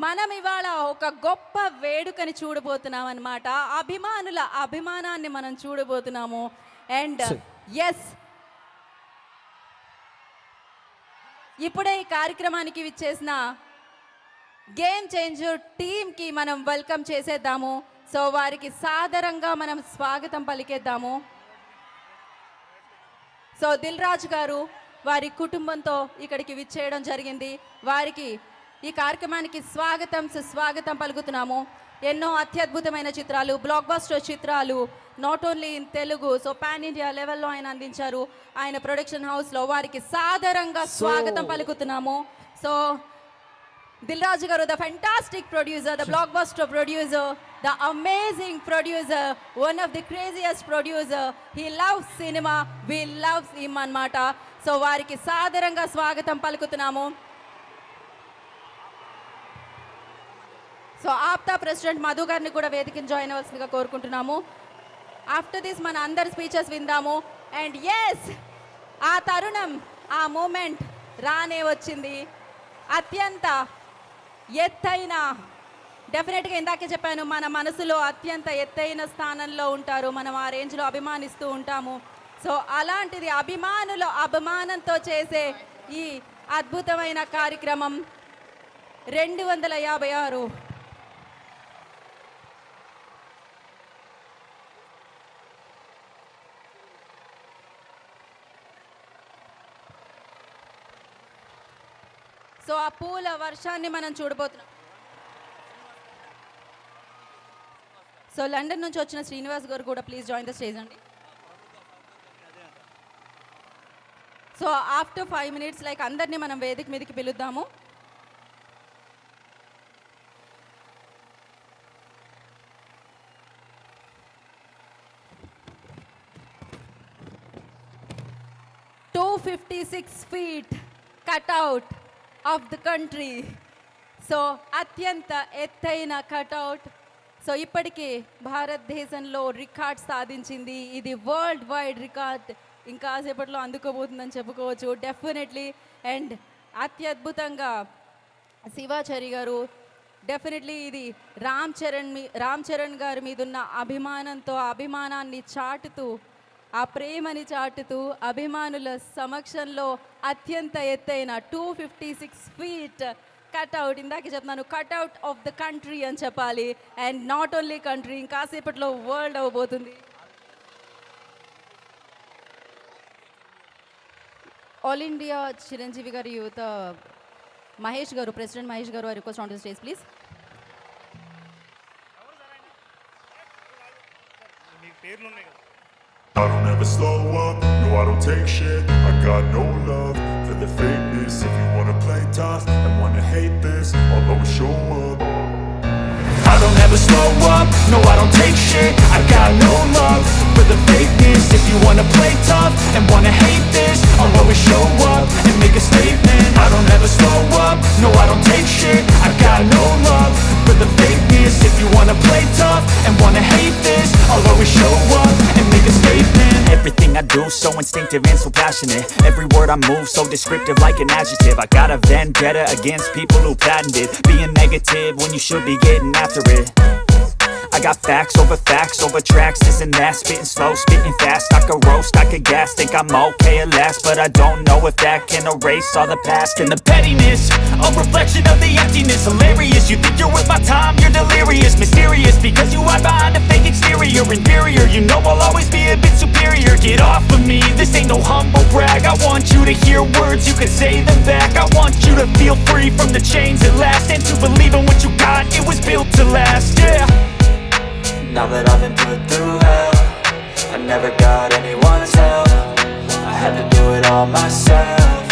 మనం ఇవాళ ఒక గొప్ప వేడుకని చూడబోతున్నాం అన్నమాట. అభిమానుల అభిమానాన్ని మనం చూడబోతున్నాము. అండ్ ఎస్, ఇప్పుడే ఈ కార్యక్రమానికి విచ్చేసిన గేమ్ చేంజర్ టీమ్కి మనం వెల్కమ్ చేసేద్దాము. సో వారికి సాదరంగా మనం స్వాగతం పలికేద్దాము. సో దిల్ రాజు గారు వారి కుటుంబంతో ఇక్కడికి విచ్చేయడం జరిగింది. వారికి ఈ కార్యక్రమానికి స్వాగతం సుస్వాగతం పలుకుతున్నాము. ఎన్నో అత్యద్భుతమైన చిత్రాలు, బ్లాక్ బస్టర్ చిత్రాలు, not only in Telugu, so pan India లెవెల్లో ఆయన అందించారు. ఆయన ప్రొడక్షన్ హౌస్లో వారికి సాదరంగా స్వాగతం పలుకుతున్నాము. So Dil Raju garu, the fantastic producer, the blockbuster producer, the amazing producer, one of the craziest producer. He loves cinema, we love him annamata. So variki sadaranga swagatam palukutunnamu. So APTA president Madhu garni kuda vedikini join avvalsinదిగా కోరుకుంటున్నాము. After this మన అందరి speeches విందాము. And yes, ఆ తరుణం, ఆ moment రానే వచ్చింది. అత్యంత ఎత్తైన, డెఫినెట్గా ఇందాకే చెప్పాను, మన మనసులో అత్యంత ఎత్తైన స్థానంలో ఉంటారు. మనం ఆ రేంజ్లో అభిమానిస్తూ ఉంటాము. సో అలాంటిది అభిమానుల అభిమానంతో చేసే ఈ అద్భుతమైన కార్యక్రమం 256. సో ఆ పూల వర్షాన్ని మనం చూడబోతున్నాం. సో లండన్ నుంచి వచ్చిన శ్రీనివాస్ గారు కూడా ప్లీజ్ జాయిన్ ద స్టేజ్ అండి. సో ఆఫ్టర్ 5 minutes లైక్ అందరినీ మనం వేదిక మీదకి పిలుద్దాము. "256 feet cutout of the country." So అత్యంత ఎత్తైన కటౌట్. సో ఇప్పటికీ భారతదేశంలో రికార్డ్ సాధించింది. ఇది వరల్డ్ వైడ్ రికార్డ్. ఇంకా సేపట్లో అందుకోబోతుందని చెప్పుకోవచ్చు డెఫినెట్లీ. అండ్ అత్యద్భుతంగా శివాచారి గారు, డెఫినెట్లీ ఇది రామ్ చరణ్ గారి మీద ఉన్న అభిమానంతో అభిమానాన్ని చాటుతూ, ఆ ప్రేమని చాటుతూ అభిమానుల సమక్షంలో అత్యంత ఎత్తైన 256 feet కట్అవుట్. ఇందాక చెప్తున్నాను, కట్అవుట్ ఆఫ్ ద కంట్రీ అని చెప్పాలి. అండ్ నాట్ ఓన్లీ కంట్రీ, ఇంకాసేపట్లో వరల్డ్ అవ్వబోతుంది. ఆల్ ఇండియా చిరంజీవి గారి యువత మహేష్ గారు, ప్రెసిడెంట్ మహేష్ గారు, I request on to stage please. I don't ever slow up, no I don't take shit. I got no love for the fakeness. If you wanna play tough and wanna hate this, I'll always show up. I don't ever slow up, no I don't take shit. I got no love for the fakeness. If you wanna play tough and wanna hate this, I'll always show up and make a statement. I don't ever slow up, no I don't take shit. I got no love for the fakeness. If you wanna play tough and wanna hate this, I'll always show up and make a statement. Everything I do so instinctive and so passionate. Every word I move so descriptive like an adjective. I got a vendetta against people who patented being negative when you should be getting after it. I got facts over tracks, this and that. Spitting slow, spitting fast. I could roast, I could gas. Think I'm okay at last, but I don't know if that can erase all the past. And the pettiness, a reflection of the emptiness. Hilarious, you think you're worth my time, you're delirious. Mysterious, because you hide behind a fake exterior. Inferior, you know I'll always be a bit superior. Get off of me, this ain't no humble brag. I want you to hear words, you can say them back. I want you to feel free from the chains that last, and to believe in what you got, it was built to last, yeah. Now that I've been put through hell, I never got anyone's help. I had to do it all myself.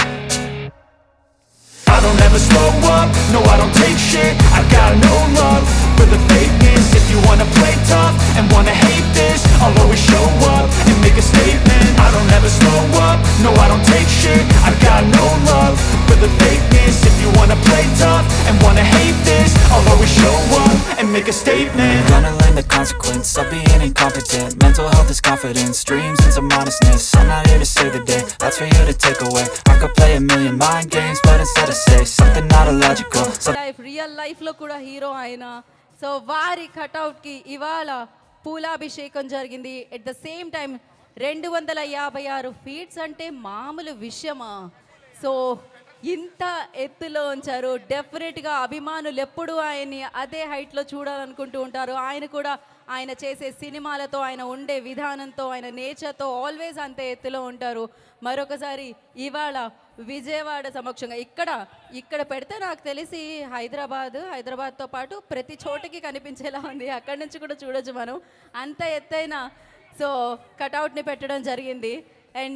I don't ever slow up, no I don't take shit. I got no love for the fakeness. If you wanna play tough and wanna hate this, I'll always show up and make a statement. I don't ever slow up, no I don't take shit. I got no love for the fakeness. If you wanna play tough and wanna hate this, I'll always show up and and make a statement. Gonna learn the consequence of being incompetent. Mental health is confidence, dreams and some honestness. I'm not here to save the day, that's for you to take away. I could play a million mind games, but instead I say something not illogical. Life real లైఫ్లో కూడా hero ఆయన. So వారి కటౌట్కి ఇవాళ పూలాభిషేకం జరిగింది. At the same time 256 feets అంటే మామూలు విషయమా? So ఇంత ఎత్తులో ఉంచారు. డెఫినెట్గా అభిమానులు ఎప్పుడూ ఆయన్ని అదే హైట్లో చూడాలనుకుంటూ ఉంటారు. ఆయన కూడా ఆయన చేసే సినిమాలతో, ఆయన ఉండే విధానంతో, ఆయన నేచర్తో ఆల్వేస్ అంతే ఎత్తులో ఉంటారు. మరొకసారి ఇవాళ విజయవాడ సమక్షంగా ఇక్కడ పెడితే నాకు తెలిసి హైదరాబాద్తో పాటు ప్రతి చోటకి కనిపించేలా ఉంది. అక్కడి నుంచి కూడా చూడొచ్చు మనం. అంత ఎత్తైన సో కటౌట్ని పెట్టడం జరిగింది. అండ్